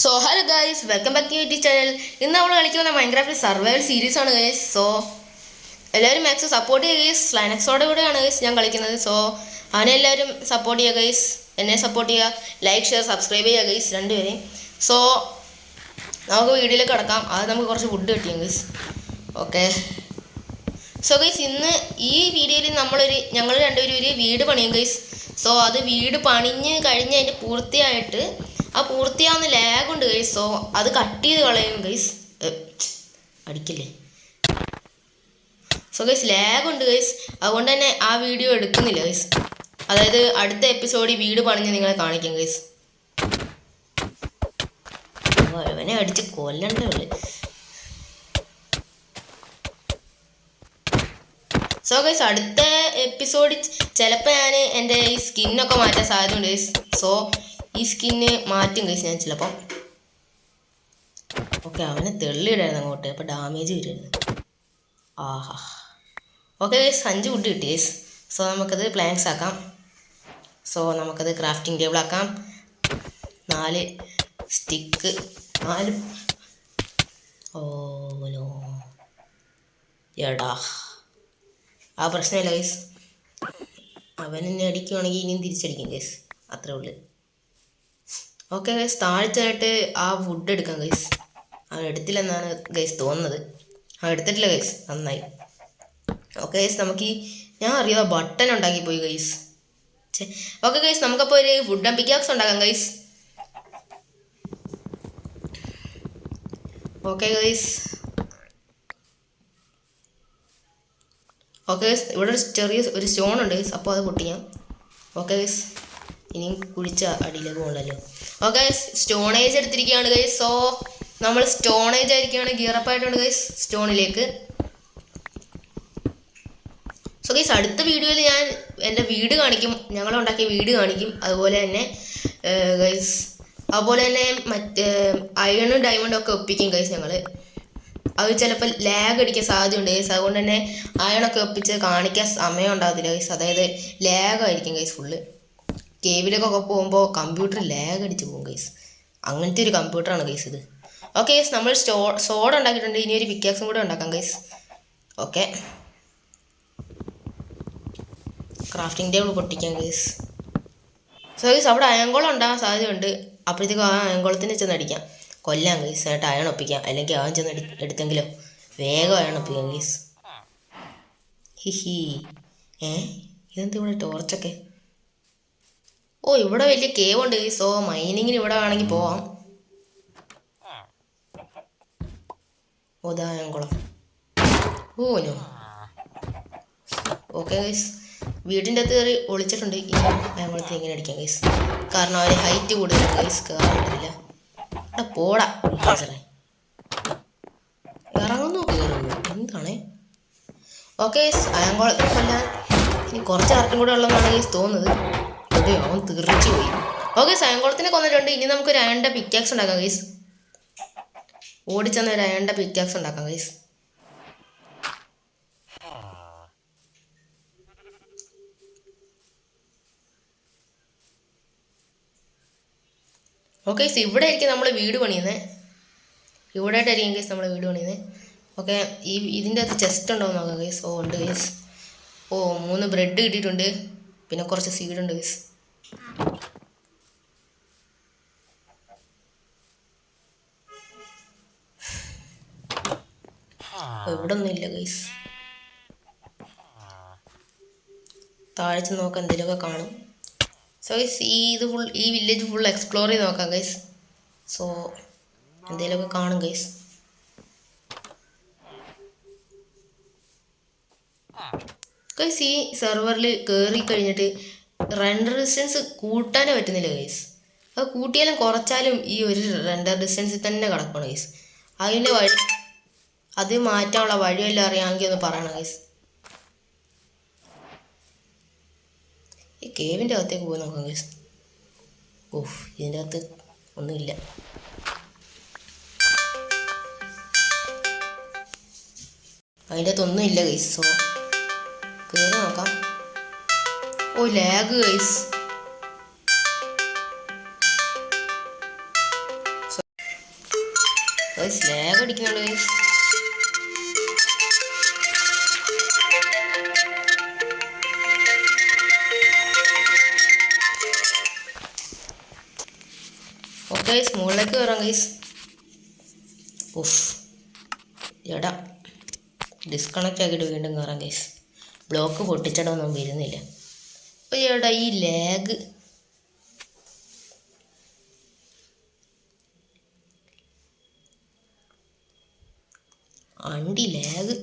So hello guys, welcome back to YouTube channel. ഇന്ന് നമ്മൾ കളിക്കുന്ന മൈൻക്രാഫ്റ്റ് സർവൈവൽ സീരീസ് ആണ് ഗൈസ്. സോ എല്ലാവരും മാക്സിമം സപ്പോർട്ട് ചെയ്യുക ഗൈസ്. ലൈനക്സോടെ കൂടെയാണ് ഗൈസ് ഞാൻ കളിക്കുന്നത്. സോ അവനെ എല്ലാവരും സപ്പോർട്ട് ചെയ്യുക ഗൈസ്. എന്നെ സപ്പോർട്ട് ചെയ്യുക, ലൈക്ക് ഷെയർ സബ്സ്ക്രൈബ് ചെയ്യുക ഗൈസ്, രണ്ടുപേരെയും. സോ നമുക്ക് വീഡിയോയിലേക്ക് കിടക്കാം. അത് നമുക്ക് കുറച്ച് ഫുഡ് കിട്ടിയും ഗൈസ്. ഓക്കെ. സോ ഗൈസ്, ഇന്ന് ഈ വീഡിയോയിൽ ഞങ്ങൾ രണ്ടുപേരും ഒരു വീട് പണിയും ഗൈസ്. സോ അത് വീട് പണിഞ്ഞ് കഴിഞ്ഞ് അതിൻ്റെ പൂർത്തിയായിട്ട് ആ പൂർത്തിയാവുന്ന ലാഗുണ്ട് ഗൈസ്. സോ അത് കട്ട് ചെയ്ത് കളയും ഗൈസ്. അടിക്കില്ലേ. സോ ഗൈസ്, ലാഗുണ്ട് ഗൈസ്. അതുകൊണ്ട് തന്നെ ആ വീഡിയോ എടുക്കുന്നില്ല ഗൈസ്. അതായത് അടുത്ത എപ്പിസോഡിൽ വീട് പണിഞ്ഞ് നിങ്ങളെ കാണിക്കാം ഗൈസ്. അവനെ അടിച്ച് കൊല്ലണ്ടേ ഉള്ളു. സോ ഗൈസ്, അടുത്ത എപ്പിസോഡിൽ ചിലപ്പോൾ ഞാൻ എൻ്റെ ഈ സ്കിന്നൊക്കെ മാറ്റാൻ സാധ്യതയുണ്ട് ഗൈസ്. സോ ഈ സ്കിന്ന് മാറ്റും ഗൈസ് ഞാൻ ചിലപ്പം. ഓക്കെ, അവനെ തെള്ളിയിടായിരുന്നു അങ്ങോട്ട്, അപ്പോൾ ഡാമേജ് വരുമായിരുന്നു. ആഹാ. ഓക്കെ ഗൈസ്, 5 വുഡ് കിട്ടി ഗൈസ്. സോ നമുക്കത് പ്ലാങ്ക്സ് ആക്കാം. സോ നമുക്കത് ക്രാഫ്റ്റിംഗ് ടേബിൾ ആക്കാം. 4 സ്റ്റിക്ക് 4. ഓ നോ, എടാ ആ പ്രശ്നമില്ല ഗൈസ്. അവൻ എന്നെ അടിക്കുവാണെങ്കിൽ ഇനിയും തിരിച്ചടിക്കും ഗൈസ്, അത്രേ ഉള്ളു. ഓക്കെ ഗൈസ്, താഴ്ചയായിട്ട് ആ വുഡ് എടുക്കാം ഗൈസ്. അവൻ എടുത്തില്ലെന്നാണ് ഗൈസ് തോന്നുന്നത്. എടുത്തിട്ടില്ല ഗൈസ്, നന്നായി. ഓക്കെ ഗൈസ്, നമുക്ക് ഞാൻ അറിയാതെ ബട്ടൺ ഉണ്ടാക്കി പോയി ഗൈസ്. ഓക്കെ ഗൈസ്, നമുക്കപ്പോൾ ഒരു വുഡൻ പിക്കാക്സ് ഉണ്ടാക്കാം guys. Okay guys. Okay guys, ഇവിടെ ഒരു ചെറിയ ഒരു സ്റ്റോൺ ഉണ്ട് ഗൈസ്, അപ്പോൾ അത് പൊട്ടിക്കാം. ഓക്കെ ഗൈസ്, ഇനിയും കുഴിച്ച അടിയിലേക്ക് പോകണല്ലോ. ഓക്കെ ഗൈസ്, സ്റ്റോണേജ് എടുത്തിരിക്കുകയാണ് ഗൈസ്. സോ നമ്മൾ സ്റ്റോണേജ് ആയിരിക്കുകയാണ് ഗിയറപ്പായിട്ടുണ്ട് ഗൈസ് സ്റ്റോണിലേക്ക്. സോ ഗൈസ്, അടുത്ത വീഡിയോയിൽ ഞാൻ എൻ്റെ വീട് കാണിക്കും, ഞങ്ങളുണ്ടാക്കിയ വീട് കാണിക്കും. അതുപോലെ തന്നെ ഗൈസ്, അതുപോലെ തന്നെ മറ്റേ അയണും ഡയമണ്ടും ഒക്കെ ഒപ്പിക്കും ഗൈസ് ഞങ്ങൾ. അത് ചിലപ്പോൾ ലാഗ് അടിക്കാൻ സാധ്യതയുണ്ട് ഗൈസ്. അതുകൊണ്ട് തന്നെ അയണൊക്കെ ഒപ്പിച്ച് കാണിക്കാൻ സമയം ഉണ്ടാകത്തില്ല ഗൈസ്. അതായത് ലാഗായിരിക്കും ഗൈസ് ഫുള്ള്. കേവിലേക്കൊക്കെ പോകുമ്പോൾ കമ്പ്യൂട്ടർ ലാഗ് അടിച്ച് പോകും ഗൈസ്. അങ്ങനത്തെ ഒരു കമ്പ്യൂട്ടറാണ് ഗൈസ് ഇത്. ഓക്കെ ഗൈസ്, നമ്മൾ സോഡ് ഉണ്ടാക്കിയിട്ടുണ്ട്. ഇനി ഒരു പിക്കാക്സും കൂടെ ഉണ്ടാക്കാം ഗൈസ്. ഓക്കെ, ക്രാഫ്റ്റിംഗ് ടേബിൾ പൊട്ടിക്കാം ഗൈസ്. സോ ഗൈസ്, അവിടെ അയങ്കോളം ഉണ്ടാകാൻ സാധ്യതയുണ്ട്. അപ്പോഴത്തേക്കും ആ അയങ്കോളത്തിന് ചെന്ന് അടിക്കാം, കൊല്ലാം ഗൈസ്. എന്നിട്ട് അയൺ ഒപ്പിക്കാം, അല്ലെങ്കിൽ അവൻ ചെന്ന് എടുത്തെങ്കിലോ വേഗം അയൺ ഒപ്പിക്കാം ഗൈസ്. ഹിഹി. ഇതെന്ത് ഇവിടെ ടോർച്ചൊക്കെ? ഓ, ഇവിടെ വലിയ കേവ് ഉണ്ട് ഗൈസ്. സോ മൈനിങ്ങിന് ഇവിടെ വേണമെങ്കിൽ പോവാം. അയങ്കോളം. Oh no. ഓക്കെ ഗൈസ്, വീടിൻ്റെ അകത്ത് കയറി ഒളിച്ചിട്ടുണ്ട്. ഇനി അയങ്കോളത്തിൽ ഇങ്ങനെ അടിക്കാം ഗൈസ്, കാരണം അവർ ഹൈറ്റ് കൂടുതലാണ് ഗൈസ്, കയറാൻ പറ്റില്ല. അവിടെ പോടാ സാറേ, ഇറങ്ങുന്നു കയറുന്നു, എന്താണ്? ഓക്കെ ഗൈസ്, അയങ്കോളത്തിൽ കൊല്ലാൻ ഇനി കുറച്ച് ആർക്കും കൂടെ ഉള്ളതെന്നാണ് ഗൈസ് തോന്നുന്നത്. അതെ, അവൻ തീർച്ചു പോയി. ഓക്കെ, അയങ്കോളത്തിനെ കൊന്നിട്ടുണ്ട്. ഇനി നമുക്കൊരു അയണിൻ്റെ പിക്കാക്സ് ഉണ്ടാക്കാം ഗൈസ്. ഓടിച്ചെന്ന ഒരു അയണിൻ്റെ പിക്കാക്സ് ഉണ്ടാക്കാം ഗൈസ്. ഓക്കെ ഗൈസ്, ഇവിടെ ആയിരിക്കും നമ്മൾ വീട് പണിയുന്നത്. ഇവിടെ ആയിട്ടായിരിക്കും ഗൈസ് നമ്മൾ വീട് പണിയുന്നത്. ഓക്കെ, ഇതിൻ്റെ അകത്ത് ചെസ്റ്റ് ഉണ്ടോ എന്ന് നോക്കാം ഗൈസ്. ഓ ഉണ്ട് ഗൈസ്. ഓ 3 ബ്രെഡ് കിട്ടിയിട്ടുണ്ട്, പിന്നെ കുറച്ച് സീഡ് ഉണ്ട് ഗൈസ്. ഇവിടെ ഒന്നും ഇല്ല ഗൈസ്. താഴ്ച നോക്കാം, എന്തെങ്കിലുമൊക്കെ കാണും. സോ ഗൈസ്, ഈ വില്ലേജ് ഫുൾ എക്സ്പ്ലോർ ചെയ്ത് നോക്കാം ഗൈസ്. സോ എന്തെങ്കിലുമൊക്കെ കാണും ഗൈസ്. ഗൈസ്, ഈ സെർവറിൽ കയറി കഴിഞ്ഞിട്ട് റെൻഡർ ഡിസ്റ്റൻസ് കൂട്ടാനേ പറ്റുന്നില്ല ഗൈസ്. അത് കൂട്ടിയാലും കുറച്ചാലും ഈ ഒരു റെൻഡർ ഡിസ്റ്റൻസിൽ തന്നെ കിടക്കണം ഗൈസ്. അതിൻ്റെ വഴി, അത് മാറ്റാനുള്ള വഴിയെല്ലാം അറിയാമെങ്കിൽ ഒന്ന് പറയണം ഗൈസ്. ഈ കേവിൻ്റെ അകത്തേക്ക് പോയി നോക്കാം ഗൈസ്. ഓഹ്, ഇതിൻ്റെ അകത്ത് ഒന്നുമില്ല. അതിൻ്റെ അകത്ത് ഒന്നുമില്ല ഗൈസ്. സോ കയറി നോക്കാം. ഓ, ലാഗ് ഗൈസ്. ലാഗ് അടിക്കുന്നുണ്ട് ഗൈസ്. ഓക്കെ ഗൈസ്, മുകളിലേക്ക് കയറാം ഗൈസ്. ഉഫ്, എടാ ഡിസ്കണക്റ്റ് ആക്കിയിട്ട് വീണ്ടും കയറാം ഗൈസ്. ബ്ലോക്ക് പൊട്ടിച്ചിടൊന്നും വരുന്നില്ല. അപ്പോൾ എടാ ഈ ലാഗ് അണ്ടി ലാഗ്.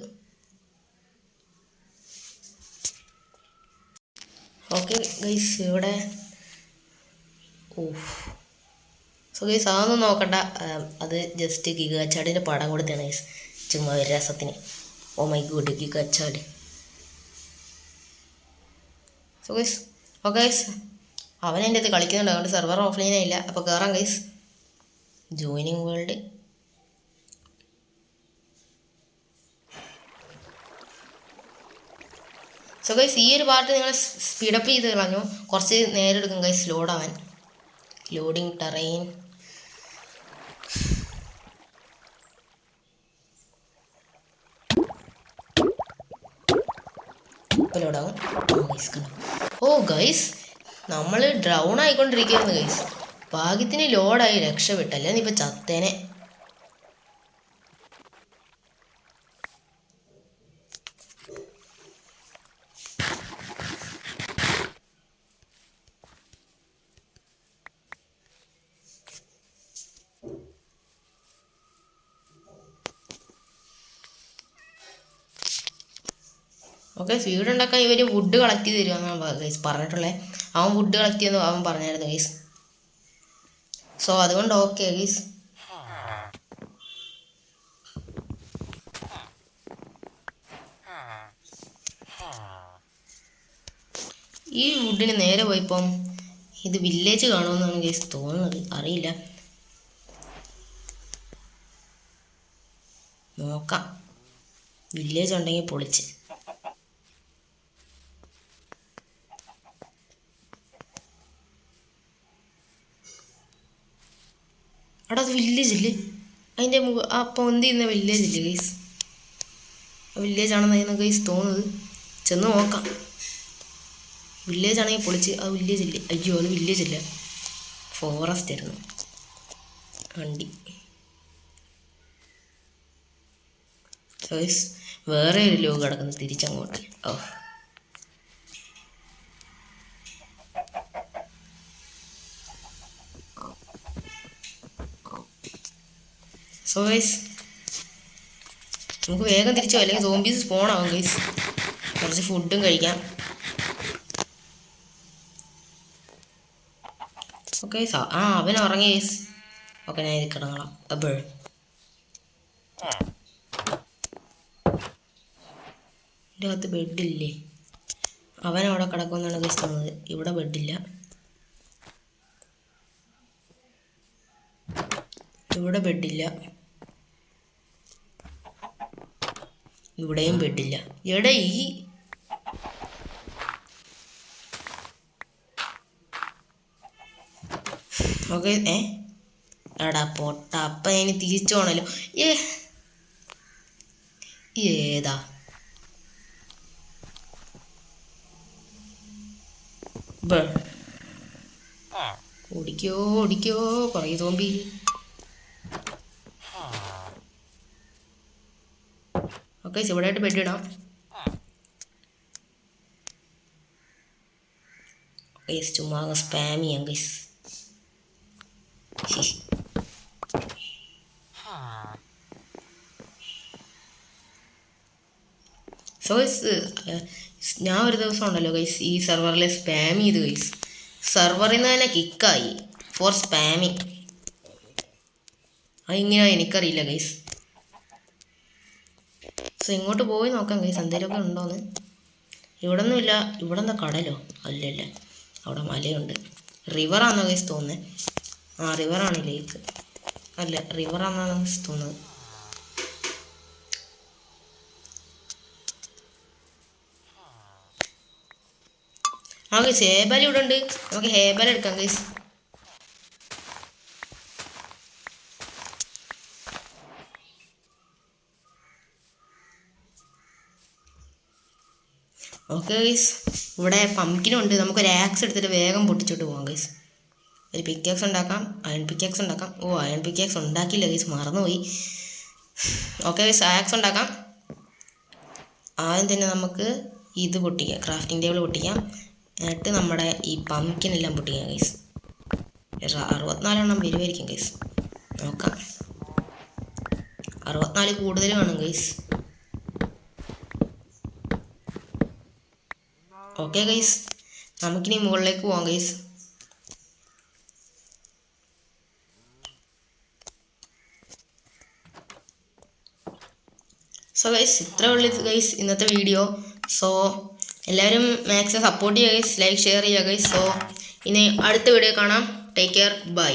ഓക്കെ ഗൈസ്, ഇവിടെ ഓഫ്. സോ ഗൈസ് അതൊന്നും നോക്കണ്ട, അത് ജസ്റ്റ് ഗിഗാച്ചാടിൻ്റെ പടം കൊടുത്താണ് ഗൈസ്, ചുമ്മാ ഒരു രസത്തിന്. Oh my good, Gigachad. So guys okay guys, അവൻ എൻ്റെ അടുത്ത് കളിക്കുന്നുണ്ട്, അതുകൊണ്ട് സെർവർ ഓഫ്ലൈൻ ആയില്ല. അപ്പോൾ കയറാം guys. Joining world. So guys ഈ ഒരു പാർട്ട് നിങ്ങൾ സ്പീഡപ്പ് ചെയ്ത് കളഞ്ഞു, കുറച്ച് നേരം എടുക്കും ഗൈസ് ലോഡാവാൻ. Loading terrain. ഇപ്പോൾ ലോഡാവും. ഗൈസ് കണ്ടോ, ഓ ഗൈസ് നമ്മൾ ഡൗൺ ആയിക്കൊണ്ടിരിക്കുകയായിരുന്നു ഗൈസ്. ഭാഗ്യത്തിന് ലോഡായി, രക്ഷപ്പെട്ടല്ലേ, നീ ഇപ്പോൾ ചത്തേനെ. ഓക്കെ, ഫീഡ് ഉണ്ടാക്കാൻ ഇവർ വുഡ് കളക്ട് ചെയ്ത് തരുമെന്നാണ് ഗൈസ് പറഞ്ഞിട്ടുള്ളത്. അവൻ വുഡ് കളക്ട് ചെയ്യുന്നു അവൻ പറഞ്ഞായിരുന്നു ഗൈസ്. സോ അതുകൊണ്ട് ഓക്കെ ഗൈസ്. ഈ വുഡിന് നേരെ പോയിപ്പം ഇത് വില്ലേജ് കാണുമെന്നാണ് ഗൈസ് തോന്നുന്നത്, അറിയില്ല, നോക്കാം. വില്ലേജ് ഉണ്ടെങ്കിൽ പൊളിച്ച്. അവിടെ അത് വില്ലേജ് ഇല്ലേ, അതിൻ്റെ ആ പൊന്തി ഇന്ന വില്ലേജ് ഇല്ലേ ഗൈസ്, ആ വില്ലേജ് ആണെന്നായിരുന്നു ഗൈസ് തോന്നുന്നത്. ചെന്ന് നോക്കാം. വില്ലേജ് ആണെങ്കിൽ പൊളിച്ച്. ആ വില്ലേജ് ഇല്ലേ, അയ്യോ അത് വില്ലേജ് ഇല്ല, ഫോറസ്റ്റ് ആയിരുന്നു വണ്ടി. ഗൈസ് വേറെ ഒരു ലോകം കിടക്കുന്നു തിരിച്ചങ്ങോട്ട്. ഓ സോ ഗൈസ് നമുക്ക് വേഗം തിരിച്ചോ, അല്ലെങ്കിൽ സോംബീസ് സ്പോൺ ആവും ഗൈസ്. കുറച്ച് ഫുഡും കഴിക്കാം. ഓക്കെ ആ അവൻ ഉറങ്ങി ഗൈസ്. ഓക്കെ ഞാൻ ഇത് കിടങ്ങാം. അപ്പോൾ ഇതിൻ്റെ അകത്ത് ബെഡില്ലേ, അവൻ അവിടെ കിടക്കുമെന്നാണ് ഗൈസ് തോന്നുന്നത്. ഇവിടെ ബെഡില്ല, ഇവിടെ ബെഡില്ല, ഇവിടെയും ബെഡില്ല. എവിടെ ഈ ഓക്കെ എടാ പൊട്ട, അപ്പം ഇനി തിരിച്ചു പോകണല്ലോ. ഏതാ ഓടിക്കോ ഓടിക്കോ പറയൂ തോമ്പി. ഓക്കെ ഇവിടെ ആയിട്ട് ബെഡ് ഇടാം. ഗൈസ് ചുമ്മാ സ്പാം ചെയ്യാം ഗൈസ്. സോ ഗൈസ് ഞാൻ ഒരു ദിവസം ഉണ്ടല്ലോ ഗൈസ് ഈ സെർവറിൽ സ്പാം ചെയ്ത് ഗൈസ്. സെർവറിൽ നിന്ന് തന്നെ കിക്കായി ഫോർ സ്പാമിങ്. അതിങ്ങനെയാണ് എനിക്കറിയില്ല ഗൈസ്. സോ ഇങ്ങോട്ട് പോയി നോക്കാം ഗൈസ് എന്തെങ്കിലുമൊക്കെ ഉണ്ടോയെന്ന്. ഇവിടെ ഒന്നുമില്ല. ഇവിടെ എന്താ കടലോ? അല്ലല്ല, അവിടെ മലയുണ്ട്. റിവറാണെന്നോ ഗൈസ് തോന്നുന്നത്. ആ റിവറാണ് ലേക്ക്. അല്ല റിവറാണെന്നാണ് ഗൈസ് തോന്നുന്നത്. ആ ഗൈസ് ഹേബൽ ഇവിടെ ഉണ്ട്. നമുക്ക് ഹേബൽ എടുക്കാം ഗൈസ്. ഓക്കെ ഗൈസ്, ഇവിടെ പംകിനുണ്ട്. നമുക്കൊരു ആക്സ് എടുത്തിട്ട് വേഗം പൊട്ടിച്ചിട്ട് പോകാം ഗൈസ്. ഒരു പിക്കാക്സ് ഉണ്ടാക്കാം, അയൺ പിക്കാക്സ് ഉണ്ടാക്കാം. അയൺ പിക്കാക്സ് ഉണ്ടാക്കിയില്ല ഗൈസ്, മറന്നുപോയി. ഓക്കെ ഗൈസ്, ആക്സ് ഉണ്ടാക്കാം. ആദ്യം തന്നെ നമുക്ക് ഇത് പൊട്ടിക്കാം, ക്രാഫ്റ്റിംഗ് ടേബിൾ പൊട്ടിക്കാം. എന്നിട്ട് നമ്മുടെ ഈ പംകിനെല്ലാം പൊട്ടിക്കാം ഗൈസ്. 64 എണ്ണം വരുമായിരിക്കും ഗൈസ്, നോക്കാം. 64 കൂടുതൽ കാണും ഗൈസ്. ഓക്കെ ഗൈസ്, നമുക്കിനി മുകളിലേക്ക് പോവാം ഗൈസ്. സോ ഗൈസ്, ഇത്ര ഉള്ളു ഗൈസ് ഇന്നത്തെ വീഡിയോ. സോ എല്ലാവരും മാക്സിമം സപ്പോർട്ട് ചെയ്യുക ഗൈസ്, ലൈക്ക് ഷെയർ ചെയ്യുക ഗൈസ്. സോ ഇനി അടുത്ത വീഡിയോ കാണാം. Take care, by.